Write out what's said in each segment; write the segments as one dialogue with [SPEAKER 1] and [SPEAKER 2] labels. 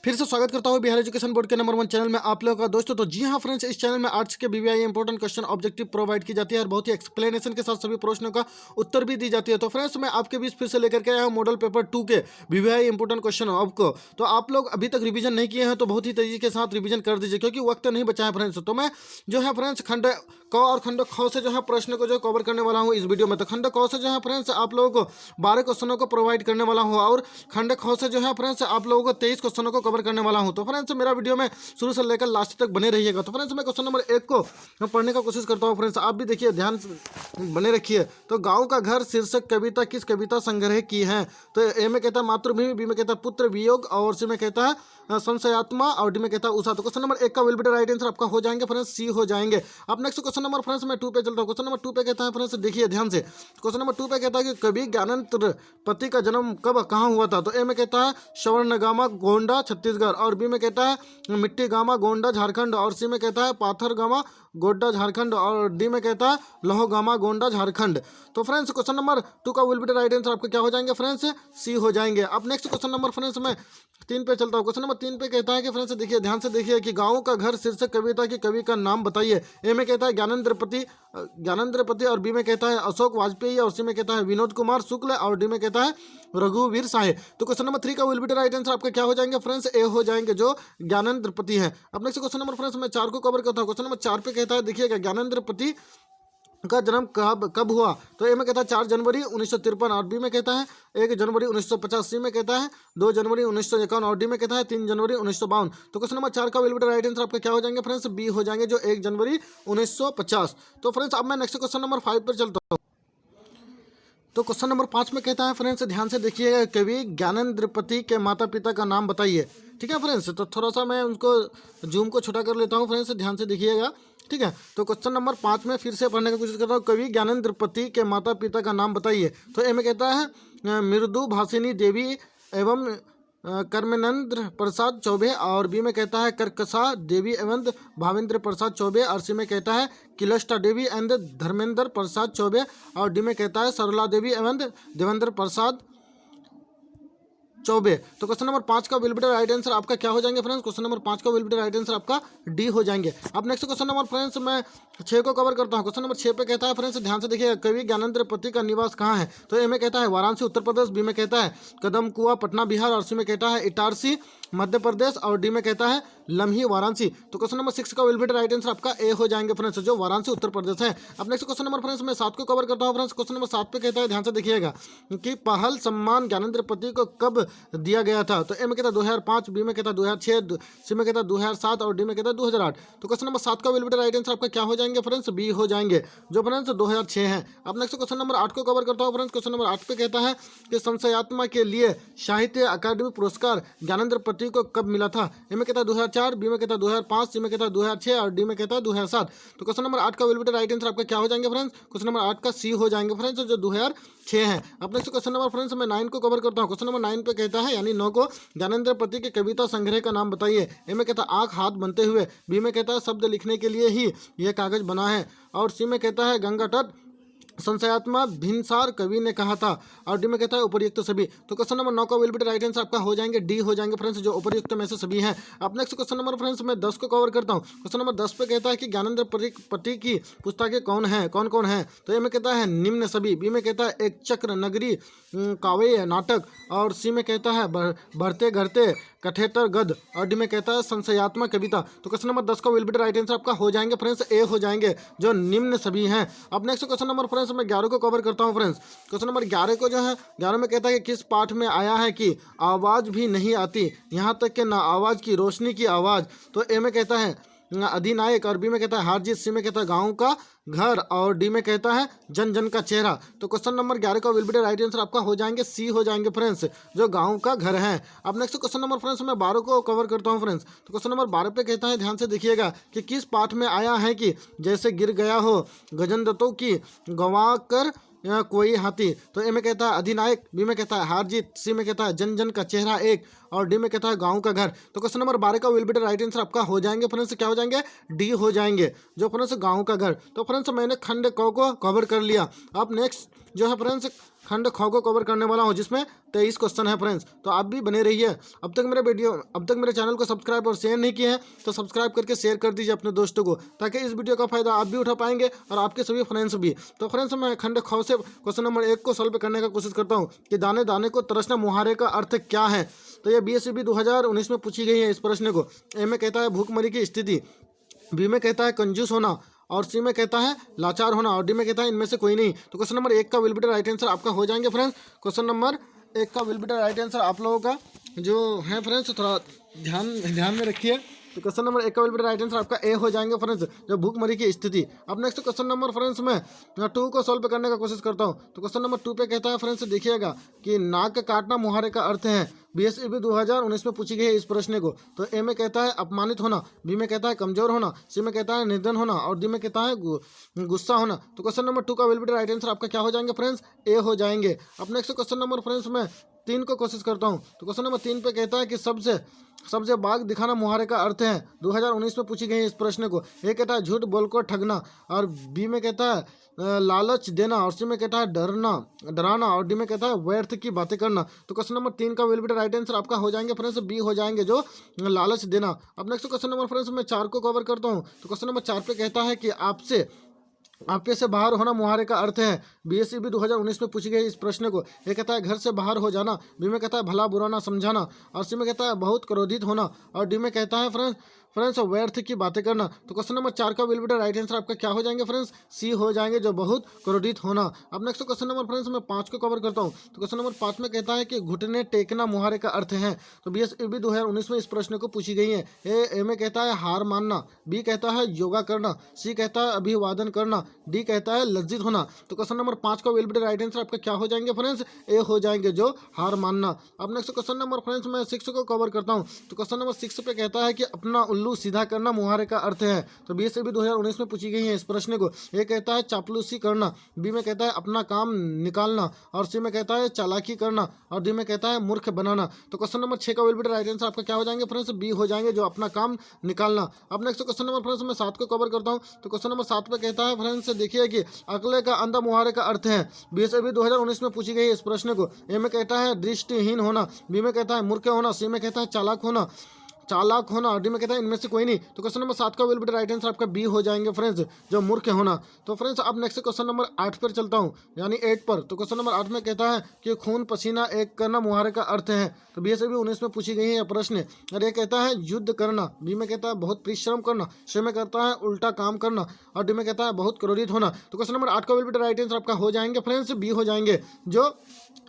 [SPEAKER 1] फिर से स्वागत करता हूँ बिहार एजुकेशन बोर्ड के नंबर 1 चैनल में आप लोगों का दोस्तों। तो जी हाँ फ्रेंड्स, इस चैनल में आर्ट्स के BVI important question objective provide की जाती है और बहुत ही एक्सप्लेनेशन के साथ सभी प्रश्नों का उत्तर भी दी जाती है। तो फ्रेंड्स, मैं आपके बीच फिर से लेकर के आया हूँ मॉडल पेपर 2 के बीवीआई इंपॉर्टेंट क्वेश्चन आपको। तो आप लोग अभी तक रिविजन नहीं किए हैं तो बहुत ही तेजी के साथ रिविजन कर दीजिए, क्योंकि वक्त नहीं बचा है फ्रेंड्स। तो मैं जो है फ्रेंड्स खंड क और खंड ख से जो है प्रश्न को जो कवर करने वाला हूँ इस वीडियो में। तो खंड क से जो है फ्रेंड्स आप लोगों को 12 क्वेश्चनों को प्रोवाइड करने वाला हूँ और खंड ख से जो है फ्रेंड्स आप लोगों को 23 क्वेश्चनों को कवर करने वाला हूँ। तो फ्रेंड्स, मेरा वीडियो में शुरू से लेकर लास्ट तक बने रहिएगा। तो फ्रेंड्स, मैं क्वेश्चन नंबर 1 को मैं पढ़ने का कोशिश करता हूँ। फ्रेंड्स, आप भी देखिए, ध्यान से बने रखिए। तो गाँव का घर शीर्षक कविता किस कविता संग्रह की है? तो ए में कहता है मातृभूमि, बी में कहता है पुत्र वियोग और सी में कहता है संशयात्मा और डी में कहता है उषा। तो क्वेश्चन नंबर 1 का will be the right answer आपका हो जाएंगे फ्रेंड्स, सी हो जाएंगे। अब नेक्स्ट क्वेश्चन नंबर फ्रेंड्स मैं 2 पे चलता हूँ। क्वेश्चन नंबर 2 पे कहता है फ्रेंड्स, देखिए ध्यान से। क्वेश्चन नंबर 2 पे कहता है कि कवि ज्ञानंद पति का जन्म कब कहाँ हुआ था? तो ए में कहता है सवर्णगामा गोंडा छत्तीसगढ़ और बी में कहता है मिट्टी गामा गोंडा झारखंड और सी में कहता है पाथर गामा गोड्डा झारखंड और डी में कहता है लोहगामा गोंडा झारखंड। तो फ्रेंड्स, क्वेश्चन नंबर 2 का will be the right answer आपका क्या हो जाएंगे फ्रेंड्स, सी हो जाएंगे। अब नेक्स्ट क्वेश्चन नंबर फ्रेंड्स मैं 3 पे चलता हूँ। क्वेश्चन नंबर 3 पे कहता है कि फ्रेंड्स देखिए, ध्यान से देखिए कि गाँव का घर शीर्षक कविता की कवि का नाम बताइए। ए में कहता है ज्ञानेंद्र पति और बी में कहता है अशोक वाजपेयी और सी में कहता है विनोद कुमार शुक्ल और डी में कहता है रघुवीर साहे। तो क्वेश्चन नंबर 3 का will be the right answer आपका क्या हो जाएंगे फ्रेंड्स, ए हो जाएंगे, जो ज्ञानेंद्रपति है। अब नेक्स्ट क्वेश्चन नंबर फ्रेंड्स मैं 4 को कवर करता हूँ। क्वेश्चन नंबर 4 पे कहता है देखिएगा, ज्ञानेंद्रपति का जन्म कब हुआ? तो ए में कहता है 4 जनवरी 1953 और बी में कहता है 1 जनवरी 1950, सी में कहता है 2 जनवरी 1951 और डी में कहता है 3 जनवरी 1952। तो क्वेश्चन नंबर 4 का will be the right answer आपका क्या हो जाएंगे फ्रेंड्स, बी हो जाएंगे, जो 1 जनवरी 1950। तो फ्रेंड्स, अब मैं नेक्स्ट क्वेश्चन नंबर 5 पर चलता हूँ। तो क्वेश्चन नंबर 5 में कहता है फ्रेंड्स, ध्यान से देखिएगा, कवि ज्ञानेंद्रपति के माता पिता का नाम बताइए। ठीक है फ्रेंड्स, तो थोड़ा सा मैं उनको जूम को छोटा कर लेता हूँ फ्रेंड्स, ध्यान से देखिएगा। ठीक है, तो क्वेश्चन नंबर 5 में फिर से पढ़ने की कोशिश करता हूँ। कवि ज्ञानेंद्रपति के माता पिता का नाम बताइए। तो ए में कहता है मृदु भाषिनी देवी एवं कर्मेंद्र प्रसाद चौबे और बी में कहता है कर्कशा देवी एवं भावेंद्र प्रसाद चौबे और सी में कहता है किलष्टा देवी एंड धर्मेंद्र प्रसाद चौबे और डी में कहता है सरला देवी एवं देवेंद्र प्रसाद चौबे। तो क्वेश्चन नंबर 5 का will be the right answer आपका क्या हो जाएंगे फ्रेंड्स, क्वेश्चन नंबर 5 का will be the right answer आपका डी हो जाएंगे। अब नेक्स्ट क्वेश्चन नंबर फ्रेंड्स मैं 6 को कवर करता हूँ। क्वेश्चन नंबर 6 पे कहता है फ्रेंड्स, ध्यान से देखिए, कवि ज्ञानेंद्रपति का निवास कहाँ है? तो ए में कहता है वाराणसी उत्तर प्रदेश, बी में कहता है कदमकुआ पटना बिहार और सी में कहता है इटारसी मध्य प्रदेश और डी में कहता है लम्ही वाराणसी। तो क्वेश्चन नंबर 6 का will be the right answer आपका ए हो जाएंगे फ्रेंड्स, जो वाराणसी उत्तर प्रदेश है। अब नेक्स्ट क्वेश्चन नंबर फ्रेंड्स मैं 7 को कवर करता हूँ फ्रेंड्स। क्वेश्चन नंबर 7 पे कहता है, ध्यान से देखिएगा कि पहल सम्मान ज्ञानेंद्रपति को कब दिया गया था? तो ए में कहता है 2005, बी में कहता है 2006, सी में कहता है 2007 और डी में कहता है 2008। तो क्वेश्चन नंबर 7 का will be the right answer आपका क्या हो जाएंगे फ्रेंड्स, बी हो जाएंगे, जो फ्रेंड्स 2006 है। अब नेक्स्ट क्वेश्चन नंबर 8 को कवर करता हूँ फ्रेंड्स। क्वेश्चन नंबर 8 पे कहता है कि संशयात्मा के लिए साहित्य अकादमी पुरस्कार ज्ञानेंद्रपति को कब मिला था? ए में कहता है 2004, बी में कहता है 2005, सी में कहता है 2006 और डी में कहता है 2007। तो क्वेश्चन नंबर 8 का will be the right answer आपका क्या हो जाएंगे फ्रेंड्स, क्वेश्चन नंबर 8 का सी हो जाएंगे फ्रेंड्स, जो 2006 है। अब नेक्स्ट क्वेश्चन नंबर फ्रेंड्स मैं 9 को कवर करता हूँ। क्वेश्चन नंबर 9 पे कहता है, यानी 9 को, ज्ञानेंद्रपति के कविता संग्रह का नाम बताइए। ए में कहता है आँख हाथ बनते हुए, बी में कहता है शब्द लिखने के लिए ही यह कागज बना है और सी में कहता है गंगा तट संशयात्मा भिनसार कवि ने कहा था और डी में कहता है उपर्युक्त सभी। तो क्वेश्चन नंबर 9 का will be the right answer आपका हो जाएंगे, डी हो जाएंगे फ्रेंड्स, जो उपर्युक्त में से सभी हैं। अब नेक्स्ट क्वेश्चन नंबर फ्रेंड्स मैं 10 को कवर करता हूँ। क्वेश्चन नंबर 10 पे कहता है कि ज्ञानेंद्रपति की पुस्तकें कौन कौन है? तो ए में कहता है निम्न सभी, बी में कहता है एक चक्र नगरी काव्य नाटक और सी में कहता है बढ़ते घरते कठेतर गद और डी में कहता है संशयात्मक कविता। तो क्वेश्चन नंबर 10 का will be the right answer आपका हो जाएंगे फ्रेंड्स, ए हो जाएंगे, जो निम्न सभी हैं। अब नेक्स्ट क्वेश्चन नंबर फ्रेंड्स मैं 11 को कवर करता हूं फ्रेंड्स। क्वेश्चन नंबर 11 को जो है 11 में कहता है कि किस पाठ में आया है कि आवाज़ भी नहीं आती, यहाँ तक कि ना आवाज़ की रोशनी की आवाज़। तो ए में कहता है अधिनायक और बी में कहता है हार जीत, सी में कहता है गाँव का घर और डी में कहता है जन जन का चेहरा। तो क्वेश्चन नंबर 11 का will be the right answer आपका हो जाएंगे, सी हो जाएंगे फ्रेंड्स, जो गाँव का घर है। अब नेक्स्ट क्वेश्चन नंबर फ्रेंड्स मैं 12 को कवर करता हूँ फ्रेंड्स। तो क्वेश्चन नंबर 12 पे कहता है, ध्यान से देखिएगा कि किस पाठ में आया है कि जैसे गिर गया हो गजंदतों की गंवा कर कोई हाथी। तो ए में कहता है अधिनायक, बी में कहता है हार जीत, सी में कहता है जन जन का चेहरा एक और डी में कहता है गांव का घर। तो क्वेश्चन नंबर 12 का will be the right answer आपका हो जाएंगे फ्रेंड्स, क्या हो जाएंगे, डी हो जाएंगे, जो फ्रेंड्स गांव का घर। तो फ्रेंड्स मैंने खंड क को कवर कर लिया। अब नेक्स्ट जो है फ्रेंड्स खंड ख को कवर करने वाला हूँ, जिसमें 23 क्वेश्चन है फ्रेंड्स। तो आप भी बने रहिए। अब तक मेरे चैनल को सब्सक्राइब और शेयर नहीं किए हैं तो सब्सक्राइब करके शेयर कर दीजिए अपने दोस्तों को, ताकि इस वीडियो का फायदा आप भी उठा पाएंगे और आपके सभी फ्रेंड्स भी। तो फ्रेंड्स, मैं खंड ख से क्वेश्चन नंबर 1 को सॉल्व करने का कोशिश करता हूँ कि दाने दाने को तरसना मुहावरे का अर्थ क्या है। तो ये बीएसईबी 2019 में पूछी गई है इस प्रश्न को। ए में कहता है भूखमरी की स्थिति, बी में कहता है कंजूस होना, और सी में कहता है लाचार होना, और डी में कहता है इनमें से कोई नहीं। तो क्वेश्चन नंबर 1 का will be the right answer आपका हो जाएंगे फ्रेंड्स। क्वेश्चन नंबर 1 का will be the right answer आप लोगों का जो है फ्रेंड्स, थोड़ा ध्यान में रखिए। तो क्वेश्चन नंबर 1 का will be the right answer आपका ए हो जाएंगे फ्रेंड्स, जो भूखमरी की स्थिति। अब नेक्स्ट क्वेश्चन नंबर फ्रेंड्स में 2 को सॉल्व करने का कोशिश करता हूँ। तो क्वेश्चन नंबर 2 पे कहता है फ्रेंड्स, देखिएगा कि नाक काटना मुहावरे का अर्थ है। बीएसईबी 2019 में पूछी गई है इस प्रश्न को। तो ए में कहता है अपमानित होना, बी में कहता है कमजोर होना, सी में कहता है निर्धन होना, और डी में कहता है गुस्सा होना। तो क्वेश्चन नंबर 2 का will be the right answer आपका क्या हो जाएंगे फ्रेंड्स, ए हो जाएंगे। अब नेक्स्ट क्वेश्चन नंबर फ्रेंड्स में 3 को कोशिश करता हूँ। तो क्वेश्चन नंबर 3 पे कहता है कि सबसे बाग दिखाना मुहावरे का अर्थ है। 2019 में पूछी गई है इस प्रश्न को। ए कहता है झूठ बोलकर ठगना, और बी में कहता है लालच देना, और सी में कहता है डराना, और डी में कहता है व्यर्थ की बातें करना। तो क्वेश्चन नंबर 3 का will be the right answer आपका हो जाएंगे फ्रेंड्स, बी हो जाएंगे, जो लालच देना। अब नेक्स्ट क्वेश्चन नंबर फ्रेंड्स में 4 को कवर करता हूँ। तो क्वेश्चन नंबर 4 पे कहता है कि आपके से बाहर होना मुहावरे का अर्थ है। बीएसईबी 2019 में पूछी गई इस प्रश्न को। ये कहता है घर से बाहर हो जाना, बी में कहता है भला बुरा ना समझाना, और सी में कहता है बहुत क्रोधित होना, और डी में कहता है फ्रेंड्स व्यर्थ की बातें करना। तो क्वेश्चन नंबर 4 का will be the right answer आपका क्या हो जाएंगे फ्रेंड्स, सी हो जाएंगे, जो बहुत क्रोधित होना। अब नेक्स्ट क्वेश्चन नंबर फ्रेंड्स मैं 5 को कवर करता हूँ। तो क्वेश्चन नंबर 5 में कहता है कि घुटने टेकना मुहावरे का अर्थ है। तो बीएसईबी 2019 में इस प्रश्न को पूछी गई है। ए में कहता है हार मानना, बी कहता है योगा करना, सी कहता है अभिवादन करना, डी कहता है लज्जित होना। तो क्वेश्चन नंबर 5 का will be the right answer आपका क्या हो जाएंगे फ्रेंड्स, ए हो जाएंगे, जो हार मानना। अब नेक्स्ट क्वेश्चन नंबर फ्रेंड्स मैं 6 को कवर करता हूँ। तो क्वेश्चन नंबर 6 पे कहता है कि अपना उल्लू सीधा करना मुहावरे का अर्थ है। तो बीएसईबी 2019 में पूछी गई है इस प्रश्न को। ये कहता है चापलूसी करना, बी में कहता है अपना काम निकालना, और सी में कहता है चालाकी करना, और डी में कहता है मूर्ख बनाना। तो क्वेश्चन नंबर 6 का will be the right answer आपका क्या हो जाएंगे फ्रेंड्स, बी हो जाएंगे, जो अपना काम निकालना। अब नेक्स्ट क्वेश्चन नंबर फ्रेंड्स मैं 7 को कवर करता हूँ। तो क्वेश्चन नंबर 7 पे कहता है फ्रेंड्स, देखिए कि अगले का अंधा मुहावरे का अर्थ है। बीएसईबी 2019 में पूछी गई है इस प्रश्न को। ए में कहता है दृष्टिहीन होना, बी में कहता है मूर्ख होना, सी में कहता है चालाक होना, और डी में कहता है इनमें से कोई नहीं। तो क्वेश्चन नंबर 7 का will be the right answer आपका बी हो जाएंगे फ्रेंड्स, जो मूर्ख होना। तो फ्रेंड्स अब नेक्स्ट क्वेश्चन नंबर 8 पर चलता हूँ, यानी 8 पर। तो क्वेश्चन नंबर 8 में कहता है कि खून पसीना एक करना मुहावरे का अर्थ है। तो बीएसईबी 19 में पूछी गई है यह प्रश्न, और ये कहता है युद्ध करना, बी में कहता है बहुत परिश्रम करना, सी में कहता है उल्टा काम करना, और डी में कहता है बहुत क्रोधित होना। तो क्वेश्चन नंबर 8 का will be the right answer आपका हो जाएंगे फ्रेंड्स, बी हो जाएंगे, जो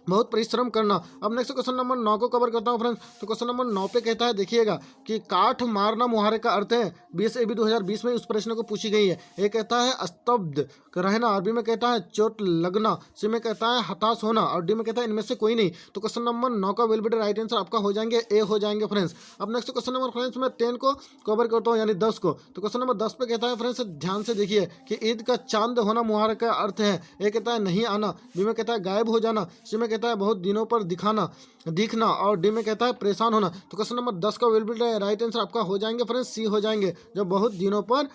[SPEAKER 1] बहुत परिश्रम करना। अब नेक्स्ट क्वेश्चन नंबर 9 को कवर करता हूँ फ्रेंड्स। तो क्वेश्चन नंबर 9 पे कहता है, देखिएगा कि काठ मारना मुहावरे का अर्थ है। बीएसईबी 2020 में उस प्रश्न को पूछी गई है। ये कहता है स्तब्ध रहना, और बी में कहता है चोट लगना, सी में कहता है हताश होना, और डी में कहता है इनमें से कोई नहीं। तो क्वेश्चन नंबर 9 का will be the right answer आपका हो जाएंगे, ए हो जाएंगे फ्रेंड्स। अब नेक्स्ट क्वेश्चन नंबर फ्रेंड्स मैं 10 को कवर करता हूँ, यानी 10 को। तो क्वेश्चन नंबर 10 पे कहता है फ्रेंड्स, ध्यान से देखिए कि ईद का चांद होना मुहावरे का अर्थ है। ए कहता है नहीं आना, बी में कहता है गायब हो जाना, सी में कहता है बहुत दिनों पर दिखना, और डी में कहता है परेशान होना। तो क्वेश्चन नंबर 10 का will be the right answer आपका हो जाएंगे फ्रेंड्स, सी हो जाएंगे, जो बहुत दिनों पर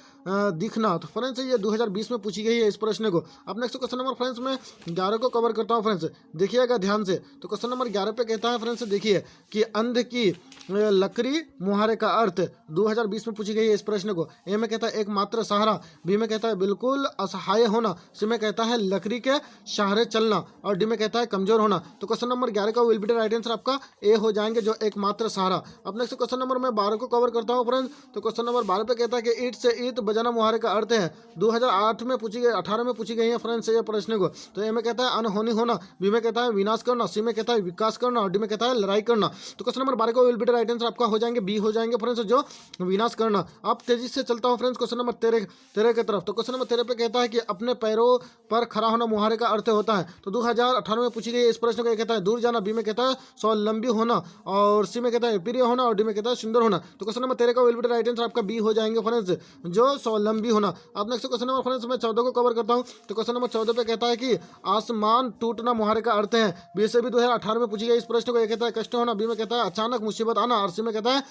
[SPEAKER 1] दिखना। तो फ्रेंड्स ये 2020 में पूछी गई है इस प्रश्न को। अब नेक्स्ट क्वेश्चन नंबर फ्रेंड्स मैं 11 को कवर करता हूँ फ्रेंड्स, देखिएगा ध्यान से। तो क्वेश्चन नंबर 11 पे कहता है फ्रेंड्स, देखिए कि अंध की लकड़ी मुहावरे का अर्थ 2020 में पूछी गई है इस प्रश्न को। ए में कहता है एकमात्र सहारा, बी में कहता है बिल्कुल असहाय होना, सी में कहता है लकड़ी के सहारे चलना, और डी में कहता है कमजोर होना। तो क्वेश्चन नंबर 11 का will be the right answer आपका ए हो जाएंगे, जो एकमात्र सहारा। अब नेक्स्ट क्वेश्चन नंबर मैं 12 को कवर करता हूँ फ्रेंड्स। तो क्वेश्चन नंबर 12 पे कहता है कि ईंट से ईंट बजाना मुहावरे का अर्थ है। 2008 में पूछी गई 18 में पूछी गई है फ्रेंड्स ये प्रश्न को। तो ए में कहता है अनहोनी होना, बी में कहता है विनाश करना, सी में कहता है विकास करना, और डी में कहता है लड़ाई करना। तो क्वेश्चन नंबर 12 का will be the right answer आपका हो जाएंगे, बी हो जाएंगे फ्रेंड्स, जो विनाश करना। अब तेजी से चलता हूँ फ्रेंड्स क्वेश्चन नंबर 13 की तरफ। तो क्वेश्चन नंबर 13 पे कहता है कि अपने पैरों पर खड़ा होना मुहावरे का अर्थ होता है। तो 2018 में पूछी गई इस प्रश्न को। कहता है दूर जाना, बी में कहता है स्वावलंबी होना, और सी में कहता है प्रिय होना, और डी में कहता है सुंदर होना। तो क्वेश्चन नंबर 13 का will be the right answer आपका बी हो जाएंगे फ्रेंड्स, जो स्वावलंबी होना। अब नेक्स्ट क्वेश्चन नंबर फ्रेंड्स मैं 14 को कवर करता हूँ। तो क्वेश्चन नंबर 14 पे कहता है कि आसमान टूटना मुहावरे का अर्थ है। बीएसईबी 2018 में पूछी गई इस प्रश्न को। कहता है कष्ट होना, बी में कहता है अचानक मुसीबत आना, और सी में कहता है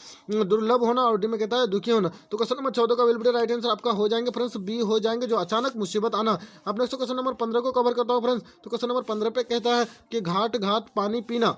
[SPEAKER 1] दुर्लभ होना, और डी में कहता है दुखी होना। तो क्वेश्चन नंबर 14 का will be the right answer आपका हो जाएंगे फ्रेंड्स बी हो जाएंगे, जो अचानक मुसीबत आना। अब नेक्स्ट क्वेश्चन नंबर 15 को कवर करता हूँ फ्रेंड्स। तो क्वेश्चन नंबर 15 पे कहता है कि घाट घाट पानी पीना,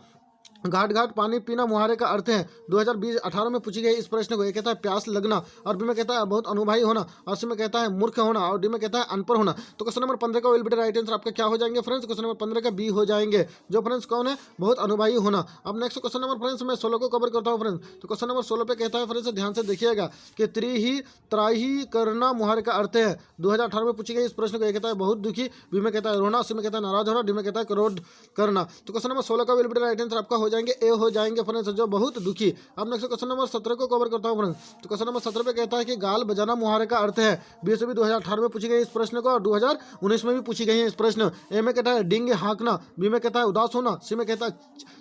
[SPEAKER 1] घाट घाट पानी पीना मुहावरे का अर्थ है। 2020-18 में पूछी गई इस प्रश्न को। ये कहता है प्यास लगना, और बी में कहता है बहुत अनुभवी होना, और सी में कहता है मूर्ख होना, और डी में कहता है अनपढ़ होना। तो क्वेश्चन नंबर 15 का will be the right answer आपका क्या हो जाएंगे फ्रेंड्स? क्वेश्चन नंबर 15 का बी हो जाएंगे, जो फ्रेंड्स कौन है? बहुत अनुभवी होना। अब नेक्स्ट क्वेश्चन नंबर फ्रेंड्स मैं 16 को कवर करता हूँ फ्रेंड्स। तो क्वेश्चन नंबर 16 पे कहता है फ्रेंड्स, ध्यान से देखिएगा कि त्रिही त्राही करना मुहावरे का अर्थ है। 2018 में पूछी गई इस प्रश्न को। ये कहता है बहुत दुखी, बी में कहता है रोना, सी में कहता है नाराज होना, डी में कहता है क्रोध करना। तो क्वेश्चन नंबर 16 का will be the right answer आपका हो जाएंगे ए हो जाएंगे फ्रेंड्स, जो बहुत दुखी। अब नेक्स्ट क्वेश्चन नंबर 17 को कवर करता हूं फ्रेंड्स। तो क्वेश्चन नंबर 17 पे कहता है कि गाल बजाना मुहावरे का अर्थ है। बी से भी 2018 में पूछी गई इस प्रश्न को, और 2019 में भी पूछी गई है इस प्रश्न। ए में कहता है डिंग हाँकना, बी में कहता है उदास होना, सी में कहता है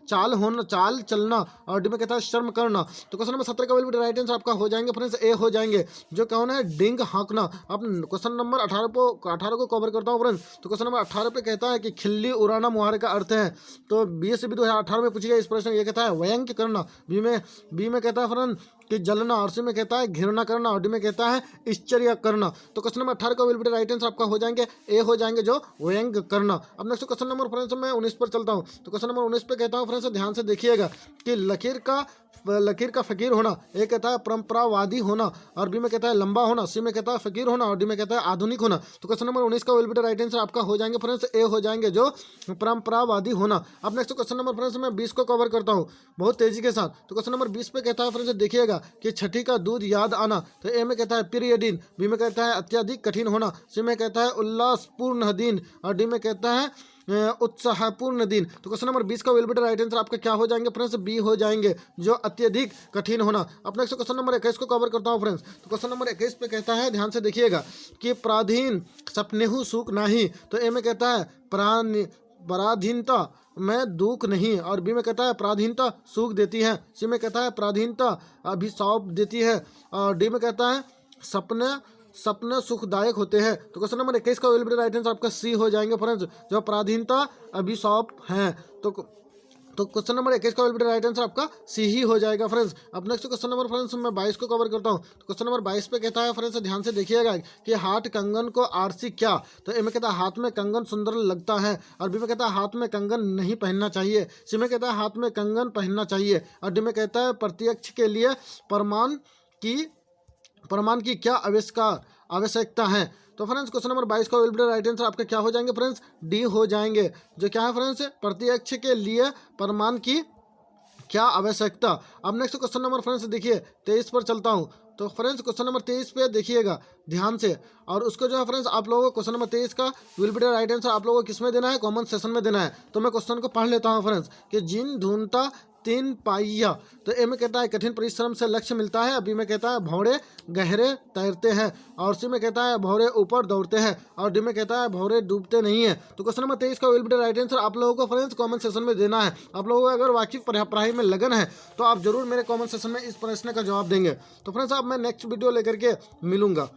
[SPEAKER 1] चाल होना, चाल चलना, और डी में कहता है शर्म करना। तो क्वेश्चन नंबर 17 का will be the right answer आपका हो जाएंगे फ्रेंड्स ए हो जाएंगे, जो कौन है? डिंग हाँकना। अब क्वेश्चन नंबर 18 को कवर करता हूँ फ्रेंड्स। तो क्वेश्चन नंबर 18 पे कहता है कि खिल्ली उड़ाना मुहावरे का अर्थ है। तो बी से भी 2018 में पूछी गई इस प्रश्न। ये कहता है व्यंग्य करना, बी में कहता है फ्रेंड कि जलना, और सी में कहता है घृणा करना, और डी में कहता है ईश्चर्य करना। तो क्वेश्चन नंबर 18 का will be the right answer आपका हो जाएंगे ए हो जाएंगे, जो व्यंग्य करना। अब नेक्स्ट क्वेश्चन नंबर फ्रेंड्स मैं 19 पर चलता हूँ। तो क्वेश्चन नंबर 19 पे कहता हूँ फ्रेंड्स, ध्यान से देखिएगा कि लकीर का फकीर होना। ए कहता है परंपरावादी होना, और बी में कहता है लंबा होना, सी में कहता है फकीर होना, और डी में कहता है आधुनिक होना। तो क्वेश्चन नंबर 19 का will be the right answer आपका हो जाएंगे फ्रेंड्स ए हो जाएंगे, जो परंपरावादी होना। अब नेक्स्ट क्वेश्चन नंबर फ्रेंड्स मैं 20 को कवर करता हूँ बहुत तेजी के साथ। तो क्वेश्चन नंबर 20 पे कहता है फ्रेंड्स देखिएगा कि छठी का दूध याद आना। तो ए में कहता है पीरियडिन, बी में कहता है अत्यधिक कठिन होना, सी में कहता है उल्लासपूर्ण दिन, और डी में कहता है उत्साहपूर्ण दिन। तो क्वेश्चन नंबर 20 का will be the right answer आपका क्या हो जाएंगे फ्रेंड्स? बी हो जाएंगे, जो अत्यधिक कठिन होना। अब नेक्स्ट क्वेश्चन नंबर 21 को कवर करता हूँ फ्रेंड्स। तो क्वेश्चन नंबर 21 पे कहता है, ध्यान से देखिएगा कि प्राधीन सपनेहु सुख नाही। तो ए में कहता है पराधीनता में दुख नहीं, और बी में कहता है पराधीनता सुख देती है, सी में कहता है पराधीनता अभिशाप देती है, और डी में कहता है सपने सुखदायक होते हैं। तो क्वेश्चन नंबर 21 का will be the right answer आपका सी हो जाएंगे फ्रेंड्स, जो पराधीनता अभिशाप है। तो क्वेश्चन नंबर 21 का will be the right answer आपका सी ही हो जाएगा फ्रेंड्स। अब नेक्स्ट क्वेश्चन नंबर फ्रेंड्स मैं 22 को कवर करता हूँ। तो क्वेश्चन नंबर 22 पे कहता है फ्रेंड्स, ध्यान से देखिएगा कि हाथ कंगन को आरसी क्या। तो ए में कहता है हाथ में कंगन सुंदर लगता है, और बी में कहता है हाथ में कंगन नहीं पहनना चाहिए, सी में कहता है हाथ में कंगन पहनना चाहिए, और डी में कहता है प्रत्यक्ष के लिए प्रमाण की क्या आवश्यकता है। तो फ्रेंड्स क्वेश्चन नंबर 22 का will be the right answer आपका क्या हो जाएंगे फ्रेंड्स? डी हो जाएंगे, जो क्या है फ्रेंड्स? प्रत्यक्ष के लिए प्रमाण की क्या आवश्यकता। अब नेक्स्ट क्वेश्चन नंबर फ्रेंड्स देखिए 23 पर चलता हूँ। तो फ्रेंड्स क्वेश्चन नंबर 23 पे देखिएगा ध्यान से, और उसको जो है फ्रेंड्स आप लोगों को क्वेश्चन नंबर 23 का will be the right answer आप लोगों को किस में देना है? कॉमन सेशन में देना है। तो मैं क्वेश्चन को पढ़ लेता हूँ फ्रेंड्स कि जिन ढूंढता तीन पाइया। तो ए में कहता है कठिन परिश्रम से लक्ष्य मिलता है, बी में कहता है भौरे गहरे तैरते हैं, और सी में कहता है भौरे ऊपर दौड़ते हैं, और डी में कहता है भौरे डूबते नहीं है। तो क्वेश्चन नंबर 23 का will be the right answer आप लोगों को फ्रेंड्स कमेंट सेशन में देना है। आप लोगों को अगर वाकिफ पढ़ाई में लगन है तो आप जरूर मेरे कमेंट सेशन में इस प्रश्न का जवाब देंगे। तो फ्रेंड्स अब मैं नेक्स्ट वीडियो लेकर के मिलूंगा।